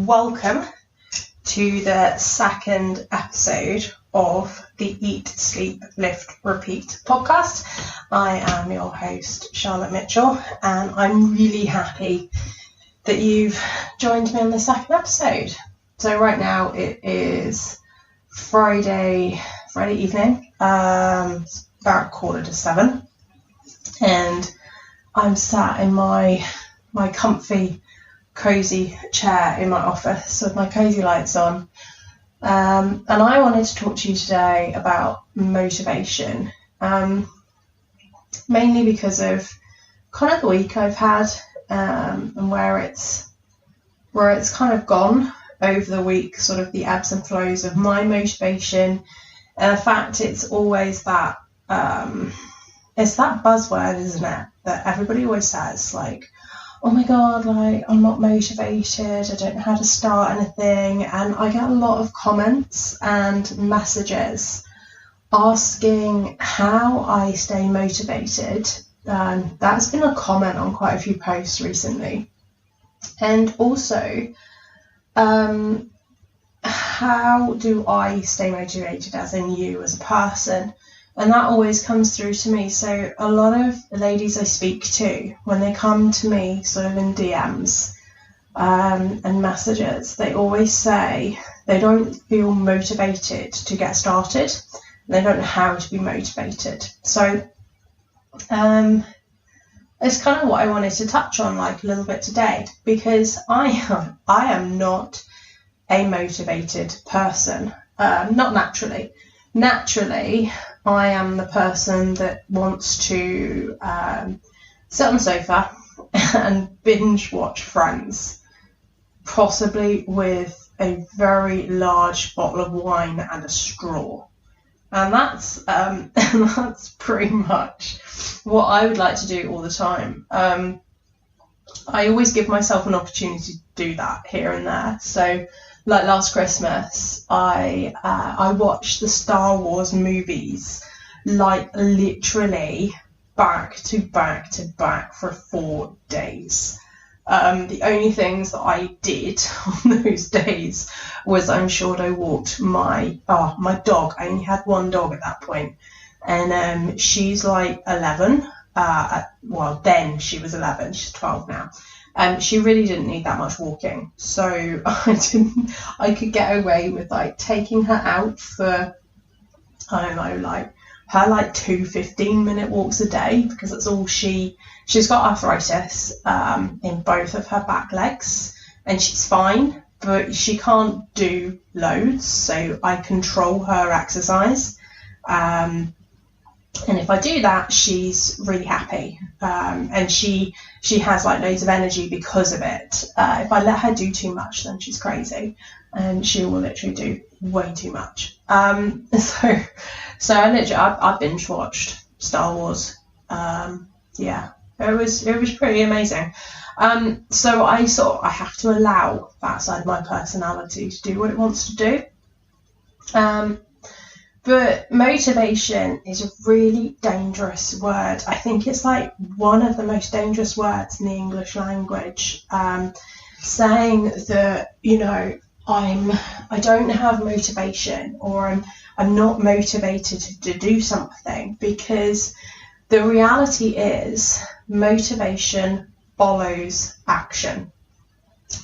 welcome to the second episode of the Eat, Sleep, Lift, Repeat podcast. I am your host, Charlotte Mitchell, and I'm really happy that you've joined me on the second episode. So right now it is Friday evening, about 7:15, and I'm sat in my comfy, cozy chair in my office with my cozy lights on, and I wanted to talk to you today about motivation, mainly because of kind of the week I've had, and where it's kind of gone over the week, sort of the ebbs and flows of my motivation. And in fact, it's always that it's that buzzword, isn't it, that everybody always says, like, oh my god, like, I'm not motivated, I don't know how to start anything. And I get a lot of comments and messages asking how I stay motivated. That's been a comment on quite a few posts recently. And also, how do I stay motivated, as in you as a person? And that always comes through to me. So a lot of the ladies I speak to, when they come to me sort of in DMs and messages, they always say they don't feel motivated to get started. They don't know how to be motivated. So it's kind of what I wanted to touch on, like, a little bit today, because I am not a motivated person, not naturally. Naturally, I am the person that wants to sit on the sofa and binge watch Friends, possibly with a very large bottle of wine and a straw. And that's pretty much what I would like to do all the time. I always give myself an opportunity to do that here and there. So, like last Christmas, I watched the Star Wars movies, like, literally back to back for 4 days. The only things that I did on those days was I ensured I walked my dog. I only had one dog at that point, and she's like 11. Then she was 11. She's 12 now. She really didn't need that much walking, so I could get away with, like, taking her out for, I don't know, like, her, like, 2 15-minute walks a day, because that's all she's got arthritis in both of her back legs, and she's fine, but she can't do loads, so I control her exercise. And if I do that, she's really happy, and she has, like, loads of energy because of it. If I let her do too much, then she's crazy, and she will literally do way too much. So I binge watched Star Wars. Yeah, it was pretty amazing. So I have to allow that side of my personality to do what it wants to do. But motivation is a really dangerous word. I think it's, like, one of the most dangerous words in the English language. Saying that, you know, I don't have motivation, or I'm not motivated to do something, because the reality is motivation follows action.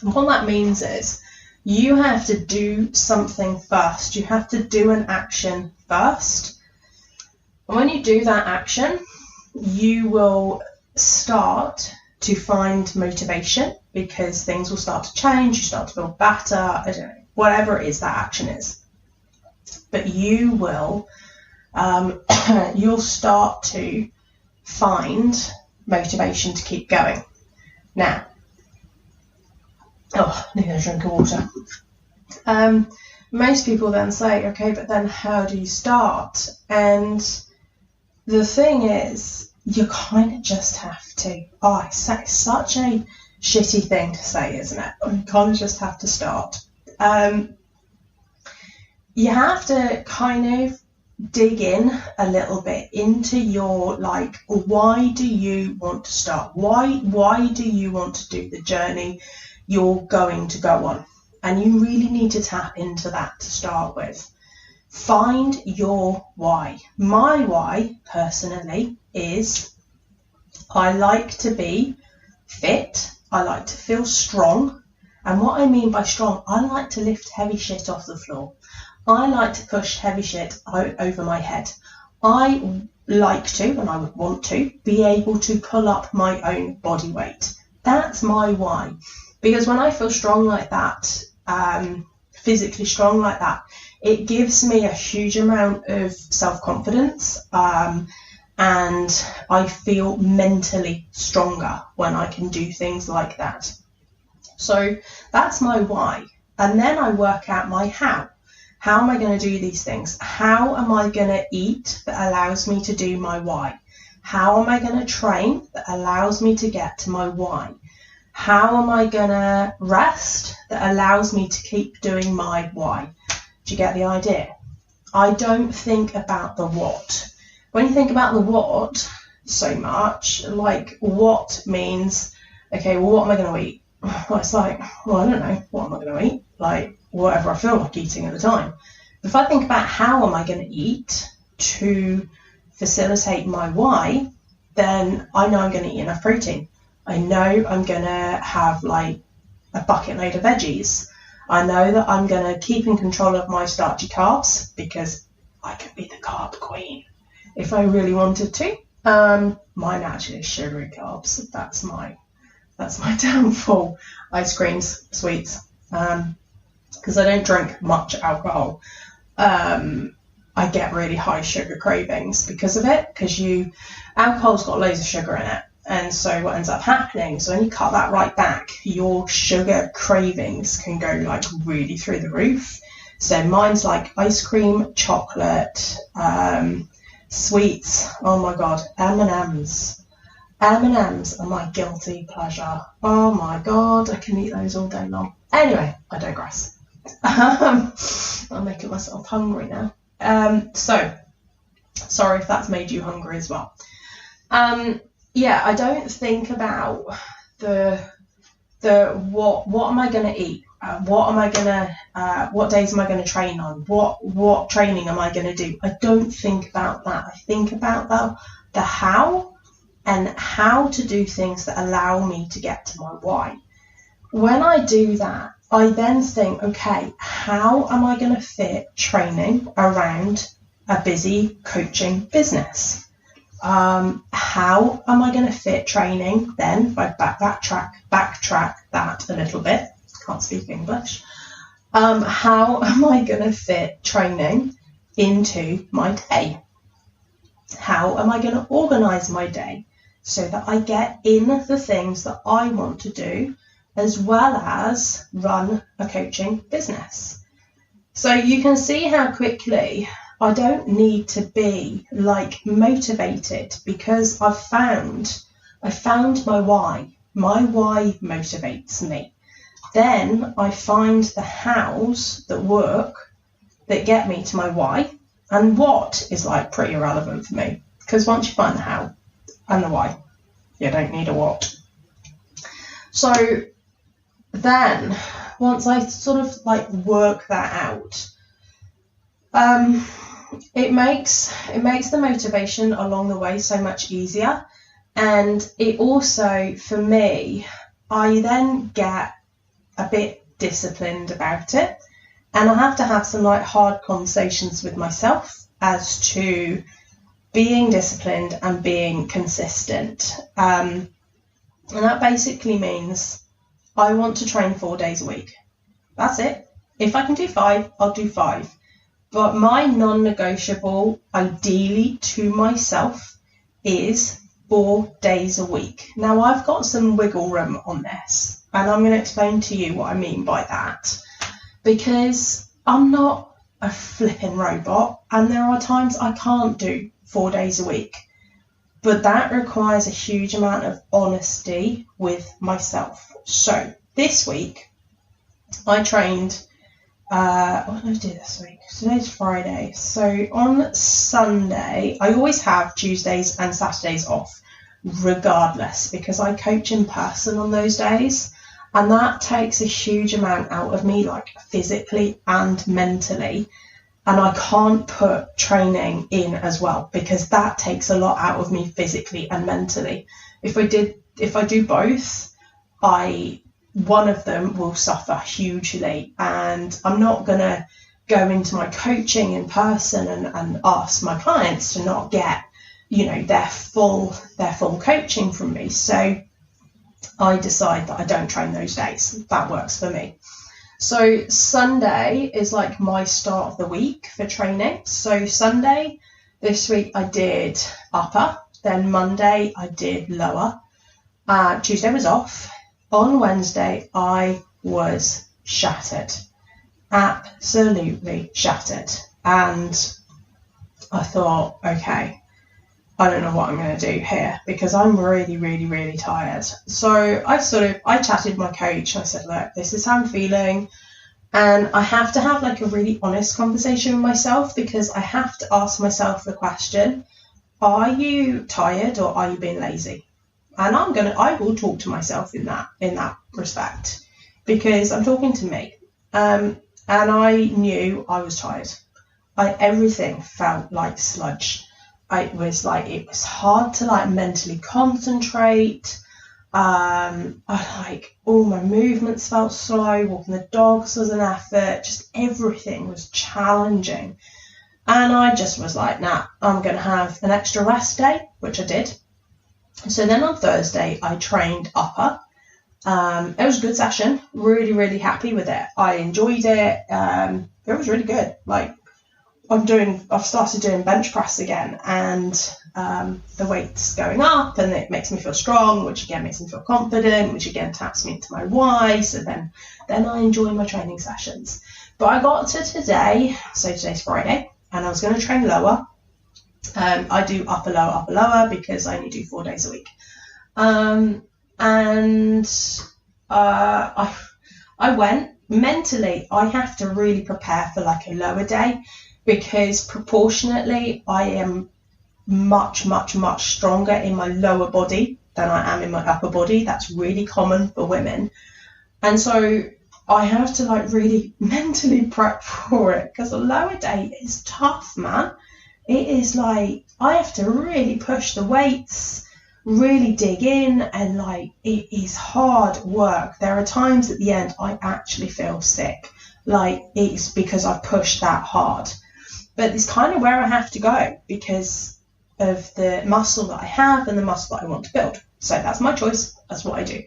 And what that means is, you have to do something first. You have to do an action first. And when you do that action, you will start to find motivation, because things will start to change. You start to feel better. I don't know, whatever it is that action is. But you will, you'll start to find motivation to keep going. Now, I need a drink of water. Most people then say, okay, but then how do you start? And the thing is, you kind of just have to. It's such a shitty thing to say, isn't it? You kind of just have to start. You have to kind of dig in a little bit into your, like, why do you want to start? Why do you want to do the journey you're going to go on? And you really need to tap into that to start with. Find your why. My why, personally, is I like to be fit. I like to feel strong. And what I mean by strong, I like to lift heavy shit off the floor. I like to push heavy shit over my head. I like to, and I would want to, be able to pull up my own body weight. That's my why. Because when I feel strong like that, physically strong like that, it gives me a huge amount of self-confidence, and I feel mentally stronger when I can do things like that. So that's my why. And then I work out my how. How am I going to do these things? How am I going to eat that allows me to do my why? How am I going to train that allows me to get to my why? How am I going to rest that allows me to keep doing my why? Do you get the idea? I don't think about the what. When you think about the what so much, like what means, okay, well, what am I going to eat? Well, it's like, well, I don't know. What am I going to eat? Like, whatever I feel like eating at the time. If I think about how am I going to eat to facilitate my why, then I know I'm going to eat enough protein. I know I'm going to have like a bucket load of veggies. I know that I'm going to keep in control of my starchy carbs because I could be the carb queen if I really wanted to. Mine actually is sugary carbs. That's my downfall. Ice creams, sweets. Because I don't drink much alcohol. I get really high sugar cravings because of it, because alcohol's got loads of sugar in it. And so what ends up happening, so when you cut that right back, your sugar cravings can go like really through the roof. So mine's like ice cream, chocolate, sweets, oh my God, M&Ms. M&Ms are my guilty pleasure. Oh my God, I can eat those all day long. Anyway, I digress. I'm making myself hungry now. So, sorry if that's made you hungry as well. Yeah, I don't think about the what am I going to eat? What days am I going to train on? What training am I going to do? I don't think about that. I think about the how and how to do things that allow me to get to my why. When I do that, I then think, okay, how am I going to fit training around a busy coaching business? How am I going to fit training then, if I backtrack that a little bit, can't speak English, how am I going to fit training into my day? How am I going to organise my day so that I get in the things that I want to do as well as run a coaching business? So you can see how quickly I don't need to be like motivated, because I found my why. My why motivates me. Then I find the hows that work that get me to my why, and what is like pretty irrelevant for me, because once you find the how and the why, you don't need a what. So then once I sort of like work that out, it makes the motivation along the way so much easier. And it also, for me, I then get a bit disciplined about it, and I have to have some like hard conversations with myself as to being disciplined and being consistent. And that basically means I want to train 4 days a week. That's it. If I can do 5, I'll do 5. But my non-negotiable, ideally to myself, is 4 days a week. Now, I've got some wiggle room on this, and I'm going to explain to you what I mean by that, because I'm not a flipping robot, and there are times I can't do 4 days a week. But that requires a huge amount of honesty with myself. So this week, I trained, what did I do this week? Today's Friday. So on Sunday, I always have Tuesdays and Saturdays off, regardless, because I coach in person on those days. And that takes a huge amount out of me, like physically and mentally. And I can't put training in as well, because that takes a lot out of me physically and mentally. If I do both, one of them will suffer hugely. And I'm not going to go into my coaching in person and ask my clients to not get, their full coaching from me. So I decide that I don't train those days. That works for me. So Sunday is like my start of the week for training. So Sunday this week I did upper, then Monday I did lower. Tuesday was off. On Wednesday I was shattered, absolutely shattered. And I thought, okay, I don't know what I'm going to do here, because I'm really, really, really tired. So I chatted with my coach. I said, look, this is how I'm feeling. And I have to have like a really honest conversation with myself, because I have to ask myself the question, are you tired or are you being lazy? And I will talk to myself in that respect, because I'm talking to me. And I knew I was tired. Everything felt like sludge. It was hard to like mentally concentrate. All my movements felt slow. Walking the dogs was an effort. Just everything was challenging. And I just was like, nah, I'm going to have an extra rest day, which I did. So then on Thursday, I trained upper. It was a good session. Really, really happy with it. I enjoyed it. It was really good. Like, I've started doing bench press again, and the weight's going up, and it makes me feel strong, which again makes me feel confident, which again taps me into my why. So then I enjoy my training sessions. But I got to today, so today's Friday, and I was going to train lower. I do upper, lower, because I only do 4 days a week. I went mentally. I have to really prepare for like a lower day, because proportionately I am much, much, much stronger in my lower body than I am in my upper body. That's really common for women. And so I have to like really mentally prep for it, because a lower day is tough, man. It is like, I have to really push the weights, really dig in, and like, it is hard work. There are times at the end I actually feel sick. Like, it's because I've pushed that hard. But it's kind of where I have to go, because of the muscle that I have and the muscle that I want to build. So that's my choice. That's what I do.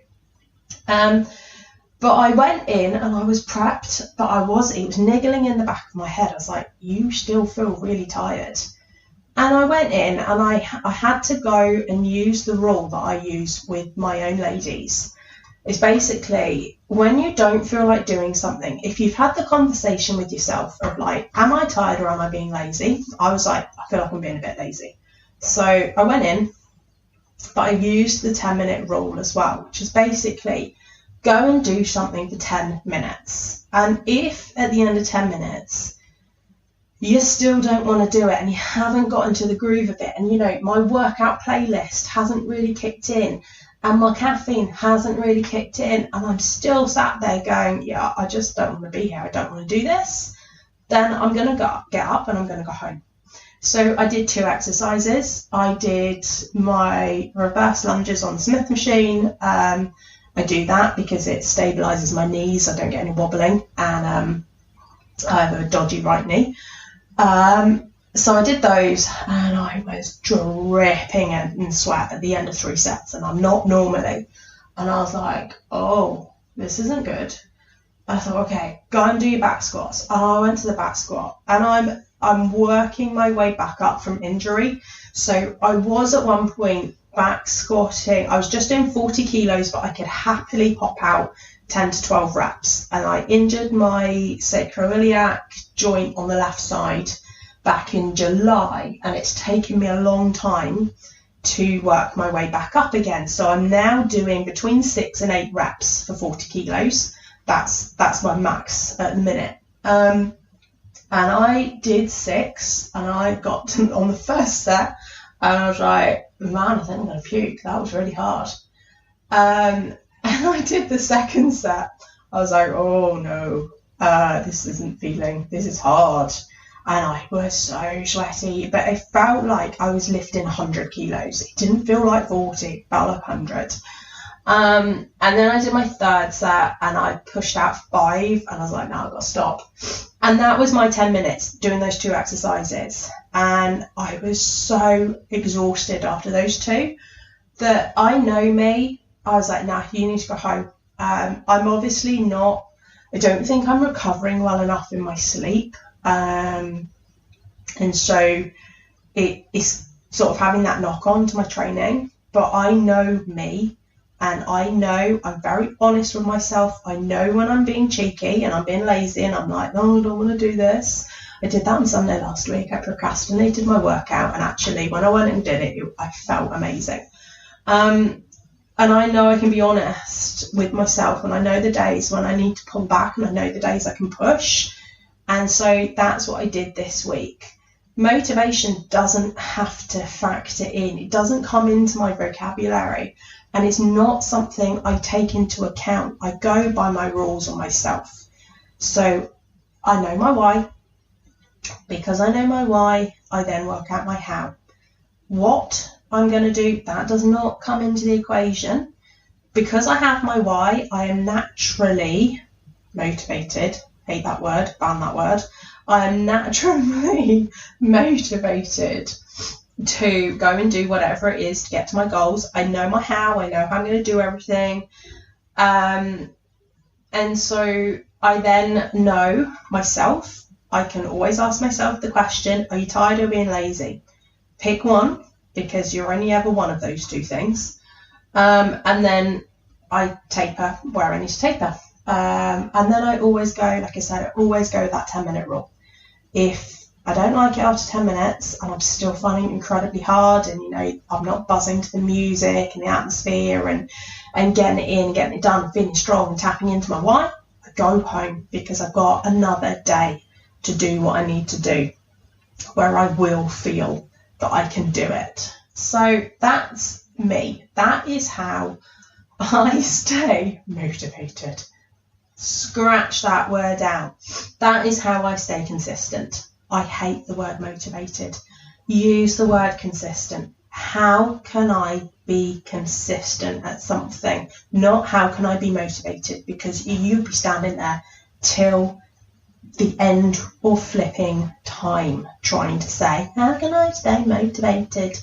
But I went in and I was prepped, but it was niggling in the back of my head. I was like, you still feel really tired. And I went in and I had to go and use the rule that I use with my own ladies. It's basically, when you don't feel like doing something, if you've had the conversation with yourself of like, am I tired or am I being lazy? I was like, I feel like I'm being a bit lazy. So I went in, but I used the 10-minute rule as well, which is basically go and do something for 10 minutes. And if at the end of 10 minutes, you still don't want to do it and you haven't got into the groove of it, and my workout playlist hasn't really kicked in, and my caffeine hasn't really kicked in, and I'm still sat there going, yeah, I just don't want to be here, I don't want to do this, then I'm going to get up and I'm going to go home. So I did 2 exercises. I did my reverse lunges on the Smith machine. I do that because it stabilises my knees, I don't get any wobbling, and I have a dodgy right knee. So I did those, and I was dripping in sweat at the end of 3 sets, and I'm not normally. And I was like, oh, this isn't good. I thought, okay, go and do your back squats. And I went to the back squat, and I'm working my way back up from injury. So I was at one point back squatting. I was just doing 40 kilos, but I could happily pop out 10 to 12 reps. And I injured my sacroiliac joint on the left side back in July, and it's taken me a long time to work my way back up again. So I'm now doing between 6 and 8 reps for 40 kilos. That's my max at the minute. And I did 6, and I got on the first set, and I was like, man, I think I'm going to puke. That was really hard. And I did the second set. I was like, oh no, this is hard. And I was so sweaty, but it felt like I was lifting 100 kilos. It didn't feel like 40, it felt like 100. And then I did my third set and I pushed out 5 and I was like, no, I've got to stop. And that was my 10 minutes doing those 2 exercises. And I was so exhausted after those 2 that I know me. I was like, nah, you need to go home. I'm obviously not, I don't think I'm recovering well enough in my sleep. And so it is sort of having that knock on to my training. But I know me. And I know I'm very honest with myself. I know when I'm being cheeky and I'm being lazy and I'm like, no, I don't want to do this. I did that on Sunday last week. I procrastinated my workout. And actually, when I went and did it, I felt amazing. And I know I can be honest with myself. And I know the days when I need to pull back. And I know the days I can push. And so that's what I did this week. Motivation doesn't have to factor in. It doesn't come into my vocabulary. And it's not something I take into account. I go by my rules on myself. So I know my why. Because I know my why, I then work out my how. What I'm going to do, that does not come into the equation. Because I have my why, I am naturally motivated. Hate that word, ban that word. I am naturally motivated to go and do whatever it is to get to my goals. I know my how, I know how I'm going to do everything. And so I then know myself. I can always ask myself the question, are you tired of being lazy? Pick one, because you're only ever one of those 2 things. And then I taper where I need to taper. And then I always go, like I said, I always go with that 10-minute rule. If I don't like it after 10 minutes and I'm still finding it incredibly hard and, you know, I'm not buzzing to the music and the atmosphere and getting it in, getting it done, feeling strong and tapping into my why, I go home because I've got another day to do what I need to do where I will feel that I can do it. So that's me. That is how I stay motivated. Scratch that word out. That is how I stay consistent. I hate the word motivated. Use the word consistent. How can I be consistent at something? Not how can I be motivated, because you'll be standing there till the end of flipping time trying to say, how can I stay motivated?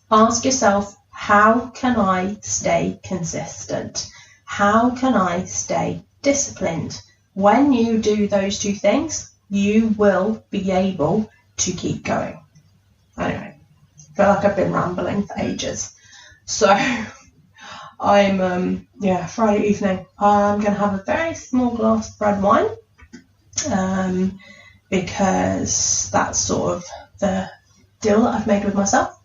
Ask yourself, how can I stay consistent? How can I stay disciplined? When you do those 2 things, you will be able to keep going. Anyway, I feel like I've been rambling for ages. So I'm, Friday evening, I'm going to have a very small glass of red wine because that's sort of the deal that I've made with myself.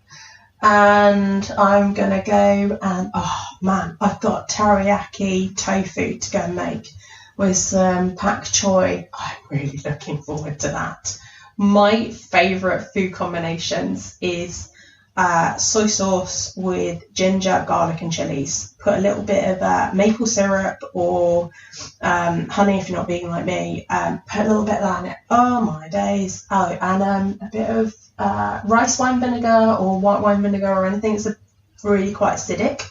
And I'm going to go and, oh man, I've got teriyaki tofu to go and make with some pak choi. I'm really looking forward to that. My favourite food combinations is soy sauce with ginger, garlic and chilies. Put a little bit of maple syrup or honey if you're not vegan like me. Put a little bit of that in it. Oh my days. Oh, and a bit of rice wine vinegar or white wine vinegar or anything that's really quite acidic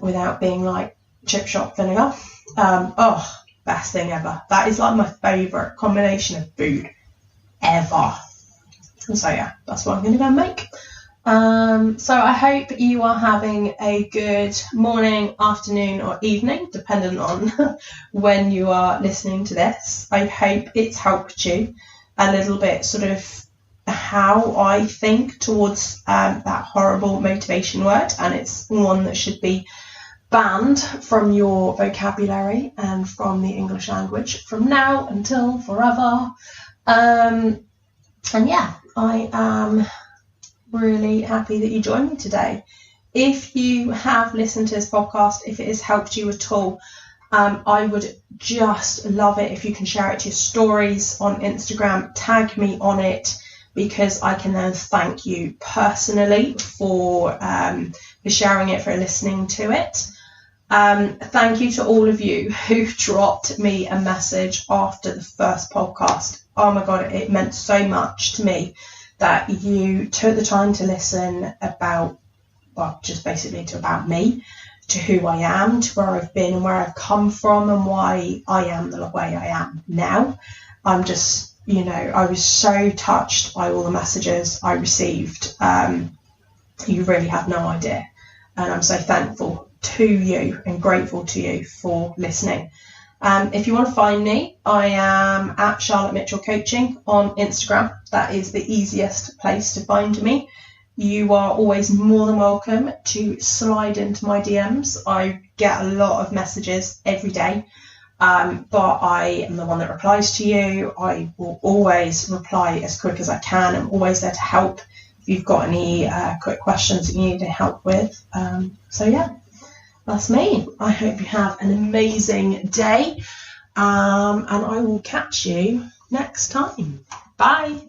without being like chip shop vinegar. Best thing ever. That is like my favourite combination of food ever. And so yeah, that's what I'm going to go and make. So I hope you are having a good morning, afternoon or evening, depending on when you are listening to this. I hope it's helped you a little bit, sort of how I think towards that horrible motivation word, and it's one that should be banned from your vocabulary and from the English language from now until forever. And yeah, I am really happy that you joined me today. If you have listened to this podcast, if it has helped you at all, I would just love it if you can share it to your stories on Instagram, tag me on it, because I can then thank you personally for sharing it, for listening to it. Thank you to all of you who dropped me a message after the first podcast. Oh my God, it meant so much to me that you took the time to listen about, well, just basically about me, to who I am, to where I've been and where I've come from and why I am the way I am now. I'm just, I was so touched by all the messages I received. You really have no idea. And I'm so thankful to you and grateful to you for listening. If you want to find me, I am at Charlotte Mitchell Coaching on Instagram. That is the easiest place to find me. You are always more than welcome to slide into my DMs. I get a lot of messages every day, but I am the one that replies to you. I will always reply as quick as I can. I'm always there to help if you've got any quick questions that you need help with. So yeah, that's me. I hope you have an amazing day, and I will catch you next time. Bye.